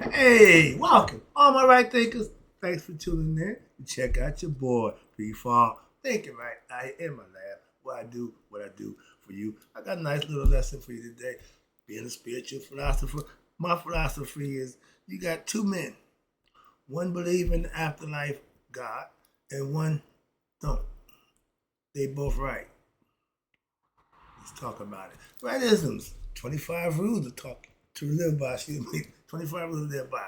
Hey, welcome, all my right thinkers. Thanks for tuning in. Check out your boy, P-Farm. Thinking right, I am my lab. What I do for you. I got a nice little lesson for you today. Being a spiritual philosopher, my philosophy is you got two men. One believe in the afterlife, God, and one don't. They both right. Let's talk about it. Rightisms, 25 rules to live by. Excuse me, 25 rules to live by.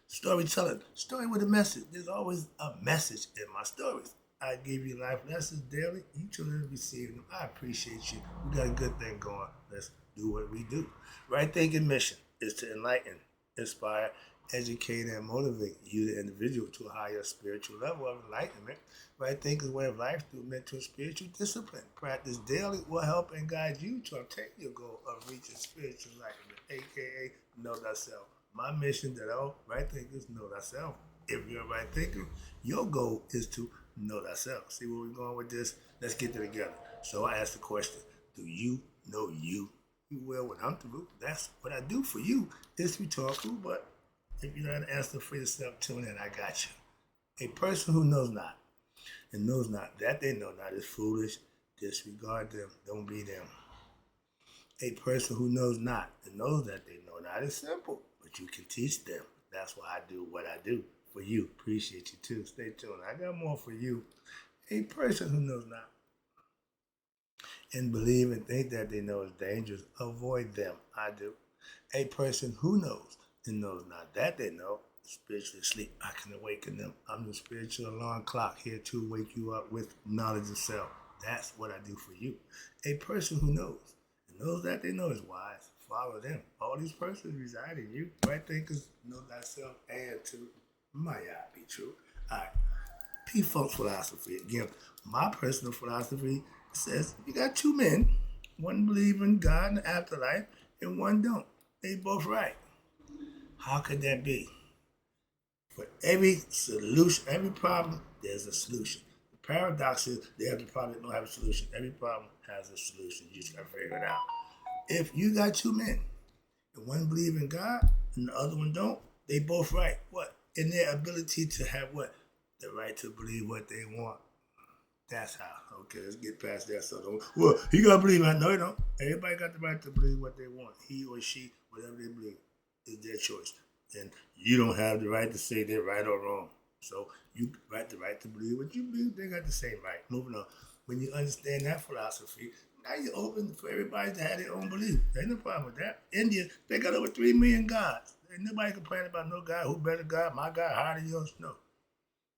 Storytelling, story with a message. There's always a message in my stories. I give you life lessons daily. You tune in to receive them. I appreciate you. We got a good thing going. Let's do what we do. Right thinking mission is to enlighten, inspire, educate, and motivate you, the individual, to a higher spiritual level of enlightenment. Right thinking way of life through mental and spiritual discipline. Practice daily will help and guide you to obtain your goal of reaching spiritual enlightenment, aka know thyself. My mission that all right thinkers know thyself. If you're a right thinker, your goal is to know thyself. See where we're going with this? Let's get it together. So I asked the question, do you know you? You will when I'm through. That's what I do for you. It's rhetorical, but if you don't answer for yourself, tune in. I got you. A person who knows not and knows not that they know not is foolish. Disregard them. Don't be them. A person who knows not and knows that they know not is simple, but you can teach them. That's why I do what I do for you. Appreciate you too. Stay tuned. I got more for you. A person who knows not and believe and think that they know is dangerous, avoid them. I do. A person who knows and knows not that they know spiritually asleep, I can awaken them. I'm the spiritual alarm clock here to wake you up with knowledge of self. That's what I do for you. A person who knows and knows that they know is wise. Follow them. All these persons reside in you. Right thinkers know thyself and to might be true. All right. P Funk's philosophy. Again, my personal philosophy says you got two men. One believe in God and the afterlife, and one don't. They both right. How could that be? For every solution, every problem, there's a solution. The paradox is the other problem don't have a solution. Every problem has a solution. You just gotta figure it out. If you got two men, and one believe in God and the other one don't, they both right. What? In their ability to have what? The right to believe what they want. That's how. Okay, let's get past that. So, don't, well, he got to believe. No, you don't. Everybody got the right to believe what they want. He or she, whatever they believe, is their choice. And you don't have the right to say they're right or wrong. So, you got the right to believe what you believe. They got the same right. Moving on. When you understand that philosophy, now you're open for everybody to have their own belief. Ain't no problem with that. India, they got over 3 million gods. Ain't nobody complaining about no God. Who better God? My God higher than yours? No.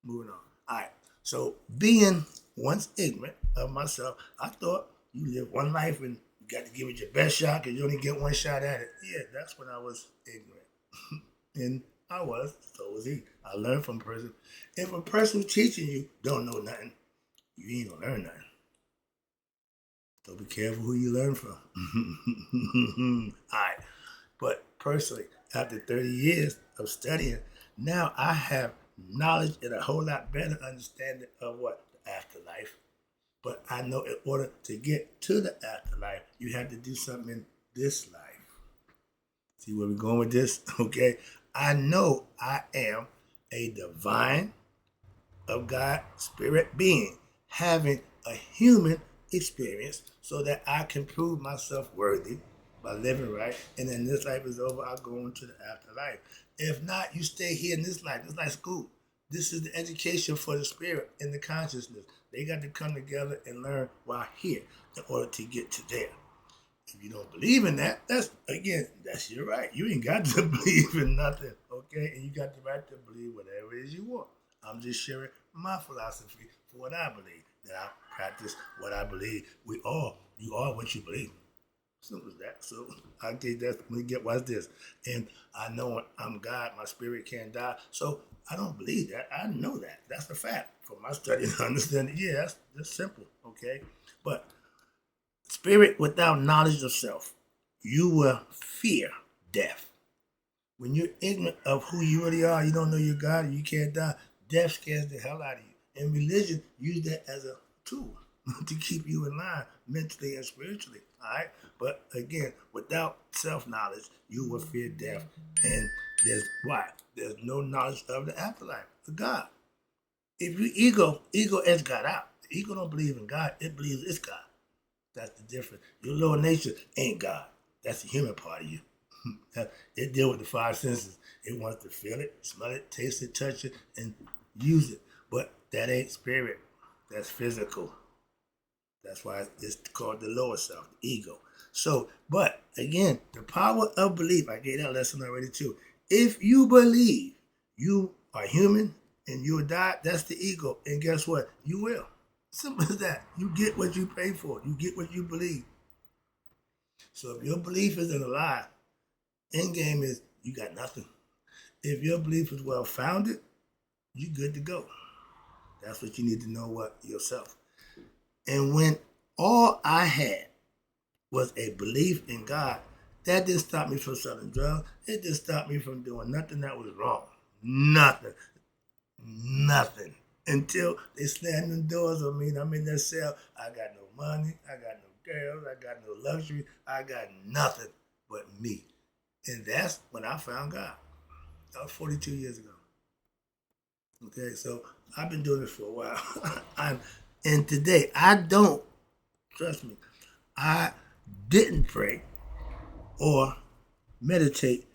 Moving on. All right. So being once ignorant of myself, I thought you live one life and you got to give it your best shot because you only get one shot at it. Yeah, that's when I was ignorant. And I was, so was he. I learned from a person. If a person who's teaching you don't know nothing, you ain't gonna learn nothing. So be careful who you learn from. All right. But personally, after 30 years of studying, now I have knowledge and a whole lot better understanding of what? The afterlife. But I know in order to get to the afterlife, you have to do something in this life. See where we're going with this? Okay. I know I am a divine of God spirit being having a human experience so that I can prove myself worthy by living right. And then this life is over, I'll go into the afterlife. If not, you stay here in this life. It's like school. This is the education for the spirit and the consciousness. They got to come together and learn while here in order to get to there. If you don't believe in that, that's your right. You ain't got to believe in nothing, okay? And you got the right to believe whatever it is you want. I'm just sharing my philosophy for what I believe. That I practice what I believe. You are what you believe. Simple as that. So I think that's when we get what's this. And I know I'm God, my spirit can't die. So I don't believe that. I know that. That's a fact. From my study and understanding, yeah, that's simple, okay? But spirit without knowledge of self, you will fear death. When you're ignorant of who you really are, you don't know your God, and you can't die, death scares the hell out of you. And religion use that as a tool to keep you in line mentally and spiritually. All right. But again, without self knowledge, you will fear death. And There's why? There's no knowledge of the afterlife, of God. If you ego has got out. The ego don't believe in God, it believes it's God. That's the difference. Your lower nature ain't God. That's the human part of you. It deals with the five senses. It wants to feel it, smell it, taste it, touch it, and use it. But that ain't spirit. That's physical. That's why it's called the lower self, the ego. So, but again, the power of belief, I gave that lesson already too. If you believe you are human and you'll die, that's the ego. And guess what? You will. Simple as that. You get what you pay for. You get what you believe. So if your belief is in a lie, end game is you got nothing. If your belief is well founded, you good to go. That's what you need to know what yourself. And when all I had was a belief in God, that didn't stop me from selling drugs. It didn't stop me from doing nothing that was wrong. Nothing. Nothing. Until they slammed the doors on me and I'm in that cell. I got no money. I got no girls. I got no luxury. I got nothing but me. And that's when I found God. That was 42 years ago. Okay, so I've been doing this for a while. And today, I don't, trust me, I didn't pray or meditate,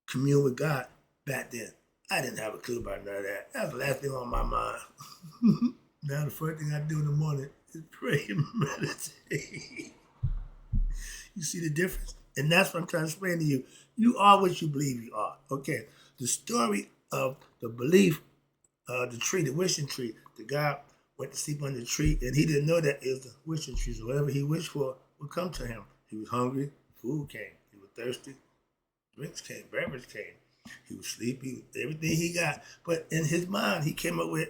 commune with God back then. I didn't have a clue about none of that. That's the last thing on my mind. Now the first thing I do in the morning is pray and meditate. You see the difference? And that's what I'm trying to explain to you. You are what you believe you are. Okay. The story of the belief, the tree, the wishing tree, the guy went to sleep under the tree and he didn't know that it was the wishing tree. So whatever he wished for would come to him. He was hungry, food came. He was thirsty, drinks came, beverage came. He was sleepy, everything he got. But in his mind, he came up with,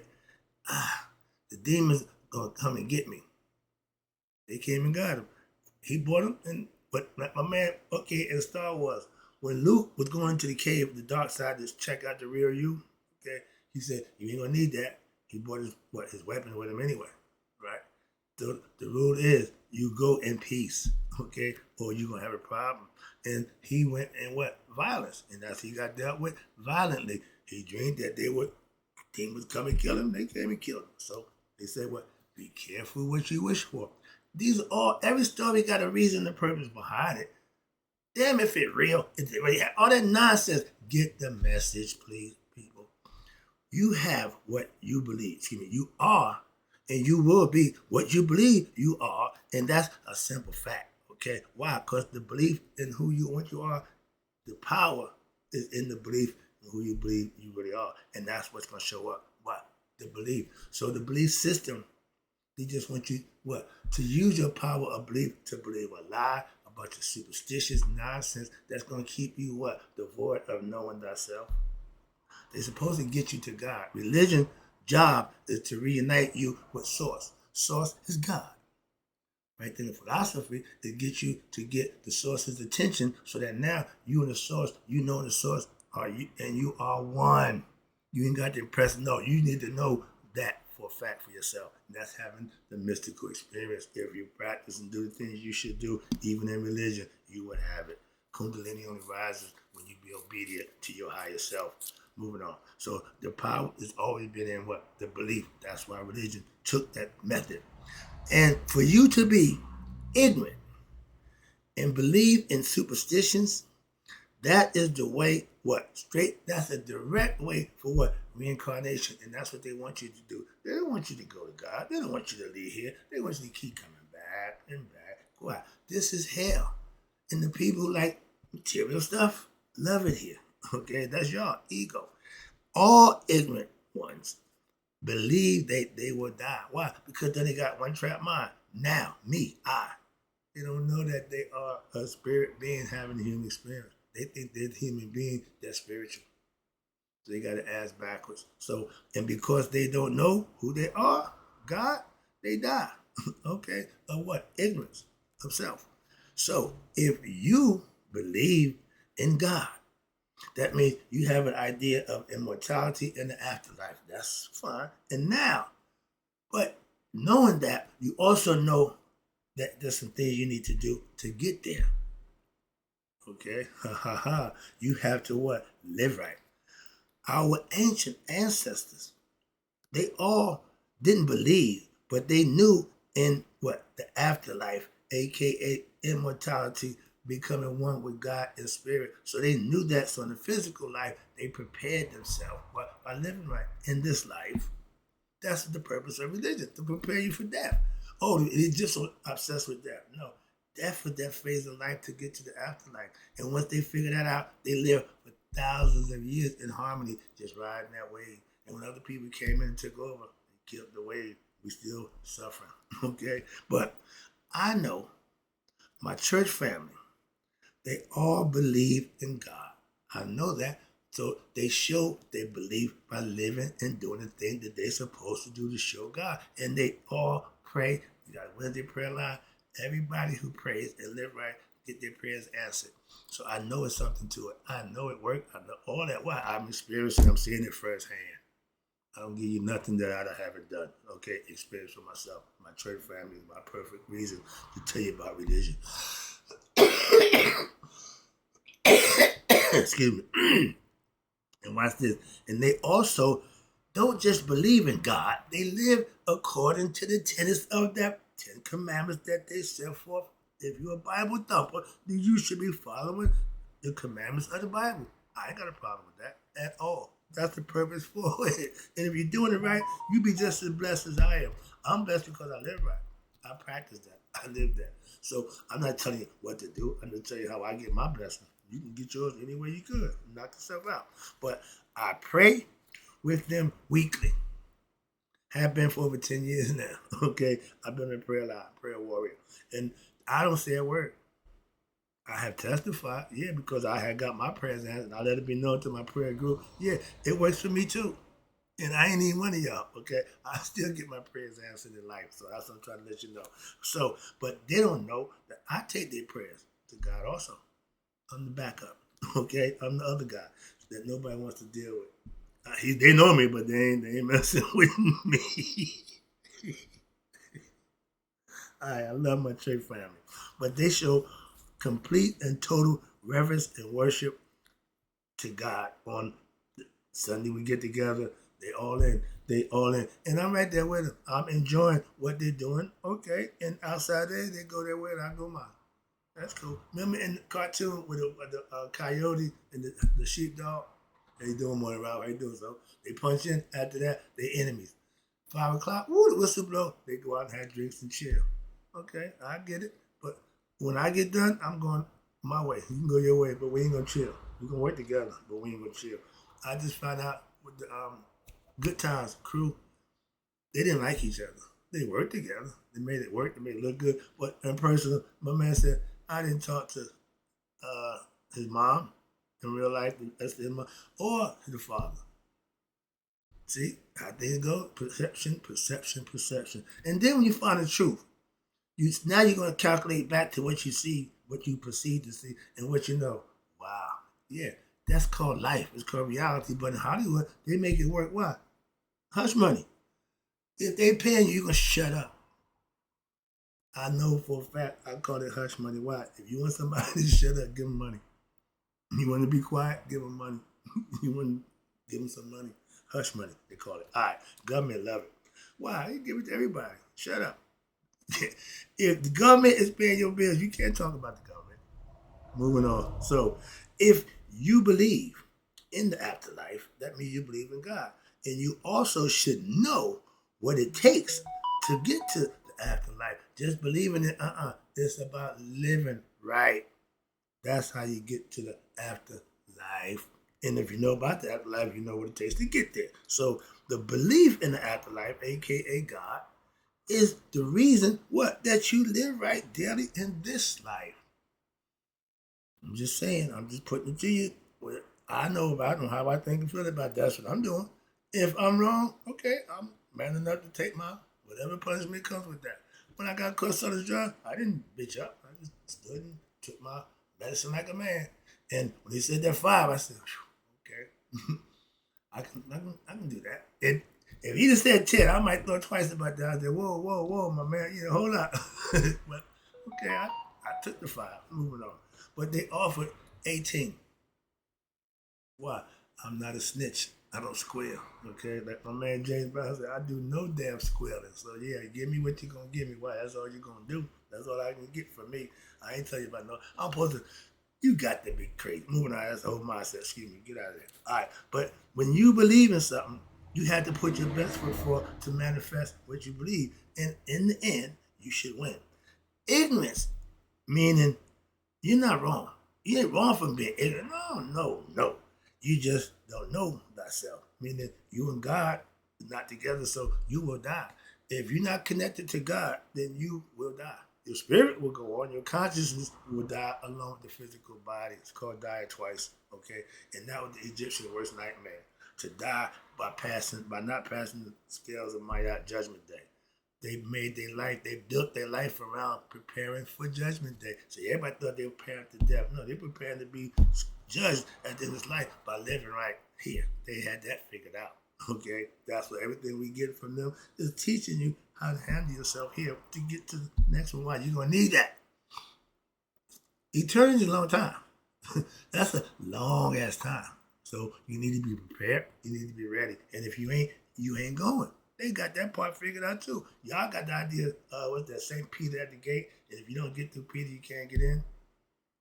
the demons gonna come and get me. They came and got him. He bought him, but like my man, okay, in Star Wars, when Luke was going to the cave, the dark side, to check out the real you, okay, he said, you ain't gonna need that. He brought his weapon with him anyway, right? So the rule is, you go in peace, okay, or you're gonna have a problem. And he went in violence, and that's he got dealt with violently. He dreamed that demons come and kill him. They came and killed him. So they said, be careful what you wish for. These are all, every story got a reason and purpose behind it. Damn if it's real. All that nonsense. Get the message, please, people. You have what you believe. You are, and you will be what you believe you are, and that's a simple fact. Okay, why? Because the belief in what you are, the power is in the belief in who you believe you really are, and that's what's going to show up. What? The belief. So the belief system, they just want you to use your power of belief to believe a lie, a bunch of superstitious nonsense that's going to keep you devoid of knowing thyself. They're supposed to get you to God. Religion job is to reunite you with Source. Source is God. Right? Then the philosophy is get you to get the Source's attention so that now you and the Source, you know the Source are you, and you are one. You ain't got to impress. No, you need to know that for a fact for yourself. And that's having the mystical experience. If you practice and do the things you should do, even in religion, you would have it. Kundalini only rises when you be obedient to your higher self. Moving on. So the power has always been in the belief. That's why religion took that method. And for you to be ignorant and believe in superstitions, that is the way, that's a direct way for reincarnation. And that's what they want you to do. They don't want you to go to God. They don't want you to leave here. They want you to keep coming back and back. Go out. This is hell. And the people who like material stuff love it here. Okay, that's your ego. All ignorant ones believe they will die. Why? Because then they got one trapped mind. Now, me, I. They don't know that they are a spirit being having a human experience. They think they're a human being that's spiritual. So they got to ask backwards. So, and because they don't know who they are, God, they die. Okay? Of what? Ignorance of self. So, if you believe in God, that means you have an idea of immortality in the afterlife. That's fine. And now, but knowing that, you also know that there's some things you need to do to get there. Okay? Ha ha ha. You have to what? Live right. Our ancient ancestors, they all didn't believe, but they knew in what? The afterlife, aka immortality, becoming one with God in spirit. So they knew that. So in the physical life, they prepared themselves by living right in this life. That's the purpose of religion, to prepare you for death. Oh, it's just so obsessed with death. No, death for that phase of life to get to the afterlife. And once they figure that out, they live for thousands of years in harmony, just riding that wave. And when other people came in and took over, they killed the wave. We still suffering, okay? But I know my church family, they all believe in God. I know that. So they show their belief by living and doing the thing that they're supposed to do to show God. And they all pray. You got a Wednesday prayer line. Everybody who prays and live right get their prayers answered. So I know it's something to it. I know it worked. I know all that. Why? I'm experiencing, I'm seeing it firsthand. I don't give you nothing that I haven't done. Okay? Experience for myself. My church family is my perfect reason to tell you about religion. Excuse me. And watch this. And they also don't just believe in God, they live according to the tenets of that 10 commandments that they set forth. If you're a Bible thumper, then you should be following the commandments of the Bible. I ain't got a problem with that at all. That's the purpose for it. And if you're doing it right, you be just as blessed as I am. I'm blessed because I live right. I practice that. I live that. So I'm not telling you what to do. I'm going to tell you how I get my blessing. You can get yours any way you could. Knock yourself out. But I pray with them weekly. Have been for over 10 years now. Okay? I've been in prayer line, prayer warrior. And I don't say a word. I have testified, yeah, because I had got my prayers answered and I let it be known to my prayer group. Yeah, it works for me too. And I ain't even one of y'all, okay? I still get my prayers answered in life. So that's what I'm trying to let you know. So, but they don't know that I take their prayers to God also. I'm the backup, okay? I'm the other guy that nobody wants to deal with. They know me, but they ain't messing with me. I love my church family. But they show complete and total reverence and worship to God on Sunday. We get together. They all in. They all in. And I'm right there with them. I'm enjoying what they're doing. Okay. And outside there, they go their way and I go mine. That's cool. Remember in the cartoon with the coyote and the sheepdog? They doing more around. They doing so. They punch in. After that, they enemies. 5 o'clock, woo, the whistle blow. They go out and have drinks and chill. Okay, I get it. But when I get done, I'm going my way. You can go your way, but we ain't gonna chill. We're gonna work together, but we ain't gonna chill. I just found out with the Good Times crew, they didn't like each other. They worked together. They made it work. They made it look good. But in person, my man said, I didn't talk to his mom in real life, that's his mom, or the father. See how things go? Perception, perception, perception. And then when you find the truth, now you're going to calculate back to what you see, what you perceive to see, and what you know. Wow. Yeah, that's called life. It's called reality. But in Hollywood, they make it work. Why? Hush money. If they paying you, you're going to shut up. I know for a fact I call it hush money. Why? If you want somebody to shut up, give them money. You want to be quiet, give them money. You want to give them some money. Hush money, they call it. All right, government love it. Why? They give it to everybody. Shut up. If the government is paying your bills, you can't talk about the government. Moving on. So, if you believe in the afterlife, that means you believe in God. And you also should know what it takes to get to the afterlife. Just believing it, it's about living right. That's how you get to the afterlife. And if you know about the afterlife, you know what it takes to get there. So the belief in the afterlife, aka God, is the reason what? That you live right daily in this life. I'm just saying, I'm just putting it to you. What I know about and how I think and feel about that's what I'm doing. If I'm wrong, okay, I'm man enough to take my whatever punishment comes with that. When I got cussed on the job, I didn't bitch up. I just stood and took my medicine like a man. And when he said that 5, I said, okay, I can do that. And if he just said 10, I might thought twice about that. I said, whoa, my man, hold up. But okay, I took the 5, moving on. but they offered 18. Why? I'm not a snitch. I don't squeal. Okay, like my man James Brown said, I do no damn squealing. So yeah, give me what you're gonna give me. Why? That's all you're gonna do. That's all I can get from me. I ain't tell you about no. I'm supposed to. You got to be crazy. Moving on, that's the whole mindset. Excuse me. Get out of there. All right, but when you believe in something, you have to put your best foot forward to manifest what you believe, and in the end, you should win. Ignorance, meaning you're not wrong. You ain't wrong for being ignorant. No. You just don't know thyself. Meaning you and God are not together, so you will die. If you're not connected to God, then you will die. Your spirit will go on. Your consciousness will die along with the physical body. It's called dying twice. Okay, and that was the Egyptian worst nightmare: to die by not passing the scales of Mayat Judgment Day. They built their life around preparing for Judgment Day. So everybody thought they were preparing to death. No, they're preparing to be judged at the end of this life by living right here. They had that figured out. Okay, that's what everything we get from them is teaching you how to handle yourself here to get to the next one. Why? You're gonna need that. Eternity is a long time. That's a long ass time. So you need to be prepared. You need to be ready. And if you ain't going. They got that part figured out too. Y'all got the idea, what's that, St. Peter at the gate? And if you don't get through Peter, you can't get in.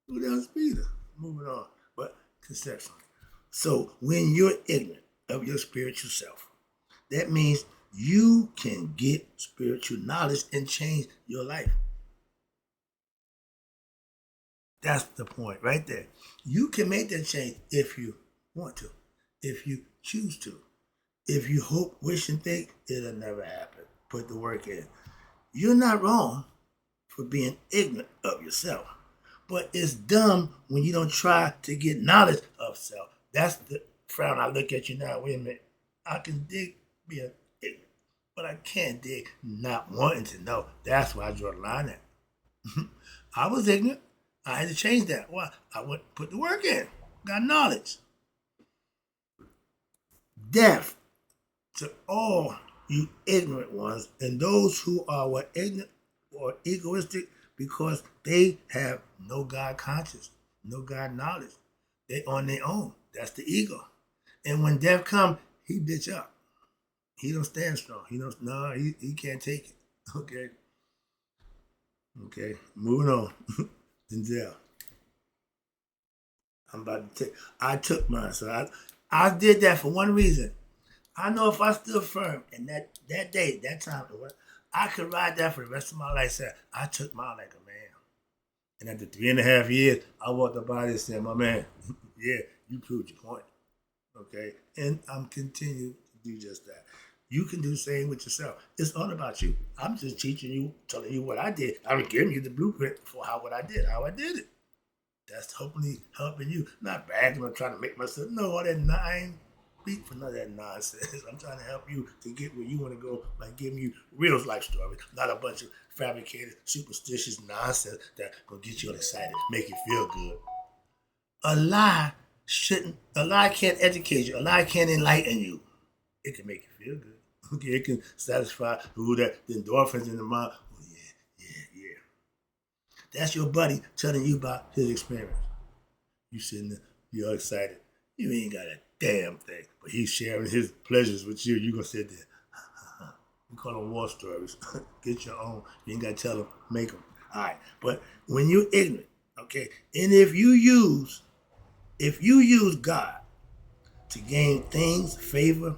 Who the hell's Peter? Moving on. But conceptually. So when you're ignorant of your spiritual self, that means you can get spiritual knowledge and change your life. That's the point right there. You can make that change if you want to, if you choose to. If you hope, wish, and think, it'll never happen. Put the work in. You're not wrong for being ignorant of yourself. But it's dumb when you don't try to get knowledge of self. That's the frown. I look at you now. Wait a minute. I can dig being ignorant, but I can't dig not wanting to know. That's why I draw the line at. I was ignorant. I had to change that. Why? I went put the work in. Got knowledge. Deaf to all you ignorant ones and those who are ignorant or egoistic because they have no God conscious, no God knowledge. They on their own. That's the ego. And when death come, he bitch up. He don't stand strong. He can't take it. Okay. Moving on. Denzel. I took mine. So I did that for one reason. I know if I stood firm and that day, that time, I could ride that for the rest of my life. So I took mine like a man. And after 3.5 years, I walked up by and said, my man, yeah, you proved your point. Okay? And I'm continuing to do just that. You can do the same with yourself. It's all about you. I'm just teaching you, telling you what I did. I'm giving you the blueprint for how I did it. That's hopefully helping you. Not bragging or trying to make myself, no, all that nine. For none of that nonsense. I'm trying to help you to get where you want to go by giving you real life stories, not a bunch of fabricated, superstitious nonsense that gonna get you excited, make you feel good. A lie can't educate you. A lie can't enlighten you. It can make you feel good. Okay, it can satisfy the endorphins in the mind. Oh yeah. That's your buddy telling you about his experience. You sitting there, you're excited. You ain't got a damn thing. But he's sharing his pleasures with you. You gonna sit there. We call them war stories. Get your own. You ain't gotta tell them. Make them. All right. But when you're ignorant, okay, and if you use God to gain things, favor,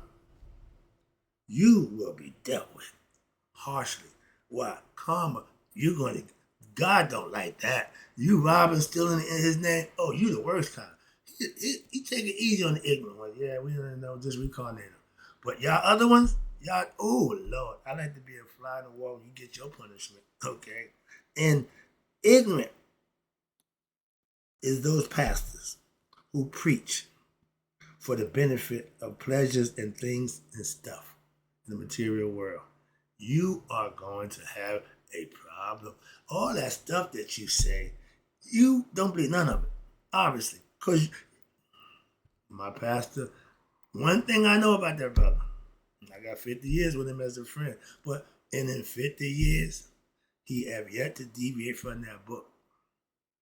you will be dealt with harshly. Why? Karma. God don't like that. You robbing, stealing in his name. Oh, you the worst kind. He take it easy on the ignorant ones. Yeah, we don't know, just reincarnate them. But y'all other ones, oh Lord, I like to be a fly in the wall when you get your punishment. Okay? And ignorant is those pastors who preach for the benefit of pleasures and things and stuff in the material world. You are going to have a problem. All that stuff that you say, you don't believe none of it, obviously. Because my pastor, one thing I know about that brother, I got 50 years with him as a friend, but in 50 years, he have yet to deviate from that book.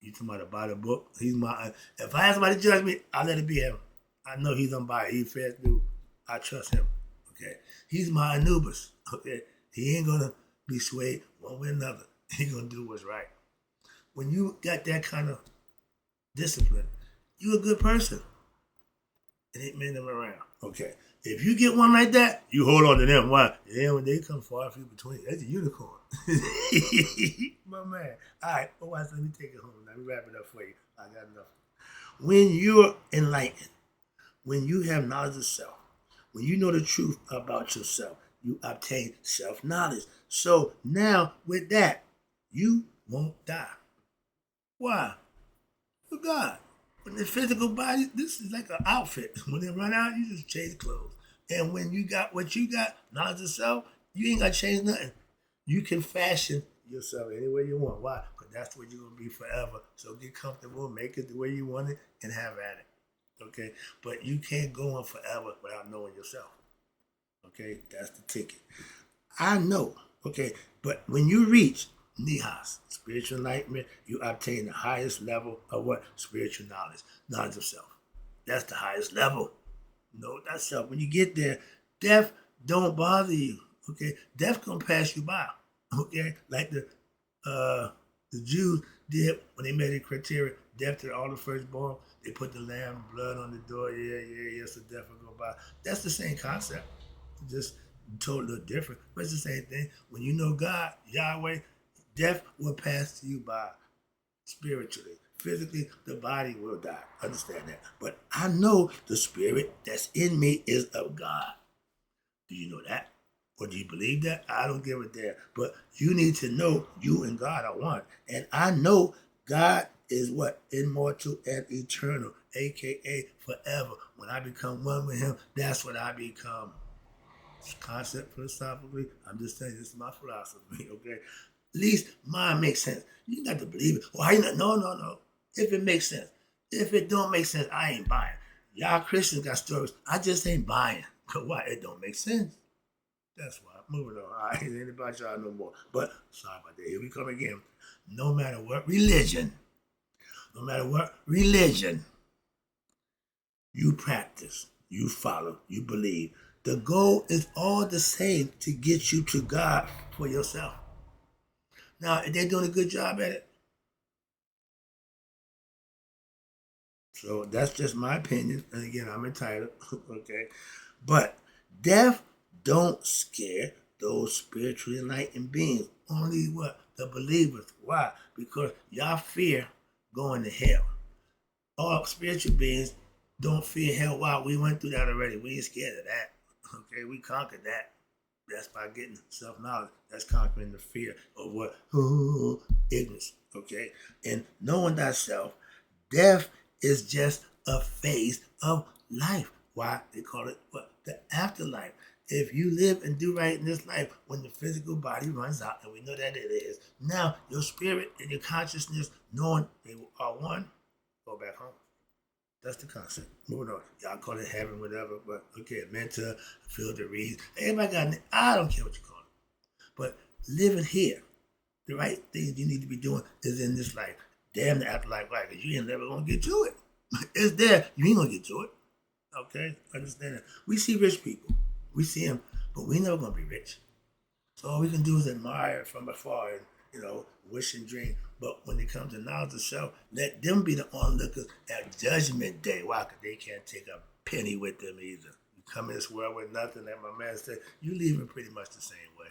You talking about by the book? He's my. If I have somebody to judge me, I let it be him. I know he's unbiased. He's fair dude. I trust him. Okay, he's my Anubis. Okay, he ain't gonna be swayed one way or another. He's gonna do what's right. When you got that kind of discipline, you a good person. It ain't many of them around. Okay. If you get one like that, you hold on to them. Why? Yeah, when they come far few between, that's a unicorn. My man. All right, well, watch, let me take it home. Let me wrap it up for you. I got enough. When you're enlightened, when you have knowledge of self, when you know the truth about yourself, you obtain self-knowledge. So now with that, you won't die. Why? For God. When the physical body, this is like an outfit. When they run out, you just change clothes. And when you got what you got, knowledge of self, you ain't got to change nothing. You can fashion yourself any way you want. Why? Because that's what you're going to be forever. So get comfortable, make it the way you want it, and have at it. Okay? But you can't go on forever without knowing yourself. Okay? That's the ticket. I know. Okay? But when you reach Nihas, spiritual enlightenment, you obtain the highest level of what? Spiritual knowledge. Knowledge of self. That's the highest level. Know that self. When you get there, death don't bother you. Okay? Death gonna pass you by. Okay? Like the Jews did when they made the criteria, death to all the firstborn, they put the lamb blood on the door, so death will go by. That's the same concept. Just totally different. But it's the same thing. When you know God, Yahweh, death will pass you by spiritually. Physically, the body will die. Understand that. But I know the spirit that's in me is of God. Do you know that? Or do you believe that? I don't give a damn. But you need to know you and God are one. And I know God is what? Immortal and eternal, a.k.a. forever. When I become one with him, that's what I become. Concept philosophically, I'm just saying this is my philosophy, okay? At least mine makes sense. You got to believe it. Well, no. If it makes sense. If it don't make sense, I ain't buying. Y'all Christians got stories. I just ain't buying. Cause why? It don't make sense. That's why. Moving on. I ain't about y'all no more. But sorry about that. Here we come again. No matter what religion you practice, you follow, you believe, the goal is all the same to get you to God for yourself. Now, if they're doing a good job at it, so that's just my opinion. And again, I'm entitled, okay? But death don't scare those spiritually enlightened beings. Only what? The believers. Why? Because y'all fear going to hell. All spiritual beings don't fear hell. Why? We went through that already. We ain't scared of that. Okay, we conquered that. That's by getting self-knowledge. That's conquering the fear of what? Ignorance. Okay? And knowing thyself, death is just a phase of life. Why? They call it what? The afterlife. If you live and do right in this life, when the physical body runs out, and we know that it is, now your spirit and your consciousness, knowing they are one, go back home. That's the concept. Moving on. Y'all call it heaven, whatever, but okay, mental, feel the reason. Everybody got it. I don't care what you call it. But living here, the right things you need to be doing is in this life. Damn the afterlife life, because you ain't never going to get to it. It's there. You ain't going to get to it. Okay? Understand that. We see rich people. We see them, but we never going to be rich. So all we can do is admire from afar and, wish and dream. But when it comes to knowledge of self, let them be the onlookers at judgment day. Why? Because they can't take a penny with them either. You come in this world with nothing, like my man said, you leaving pretty much the same way.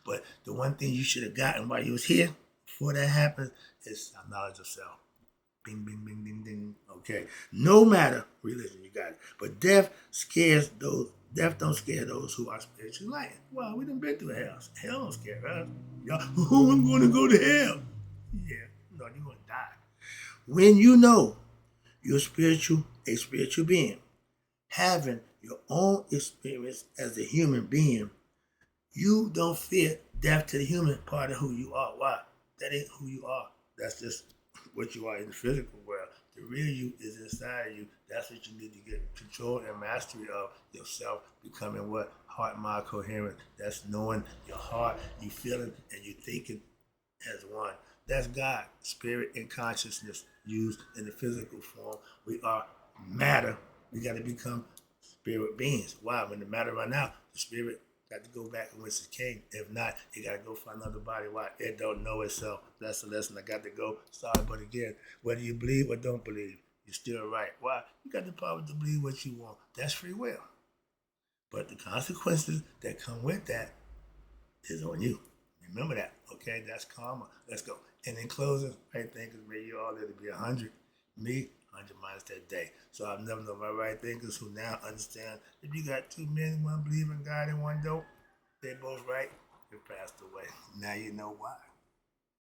But the one thing you should have gotten while you was here, before that happens, is knowledge of self. Bing, bing, bing, ding, ding. Okay. No matter religion, you got it. But death don't scare those who are spiritually enlightened. Well, we done been through hell. Hell don't scare us. Y'all, I'm going to go to hell. Yeah, no, you're going to die. When you know you're a spiritual being, having your own experience as a human being, you don't fear death to the human part of who you are. Why? That ain't who you are. That's just what you are in the physical world. The real you is inside you. That's what you need to get control and mastery of yourself, becoming what? Heart, mind, coherent. That's knowing your heart, you feeling, and you thinking as one. That's God, spirit and consciousness used in the physical form. We are matter. We got to become spirit beings. Why? When the matter run out, the spirit got to go back to whence it came. If not, it got to go find another body. Why? It don't know itself. That's the lesson I got to go. Sorry, but again, whether you believe or don't believe, you're still right. Why? You got the power to believe what you want. That's free will. But the consequences that come with that is on you. Remember that. Okay, that's karma. Let's go. And in closing, right thinkers, may you all live to be 100. Me, 100 minus that day. So I've never known my right thinkers who now understand if you got two men, one believe in God and one don't, they both right, they passed away. Now you know why.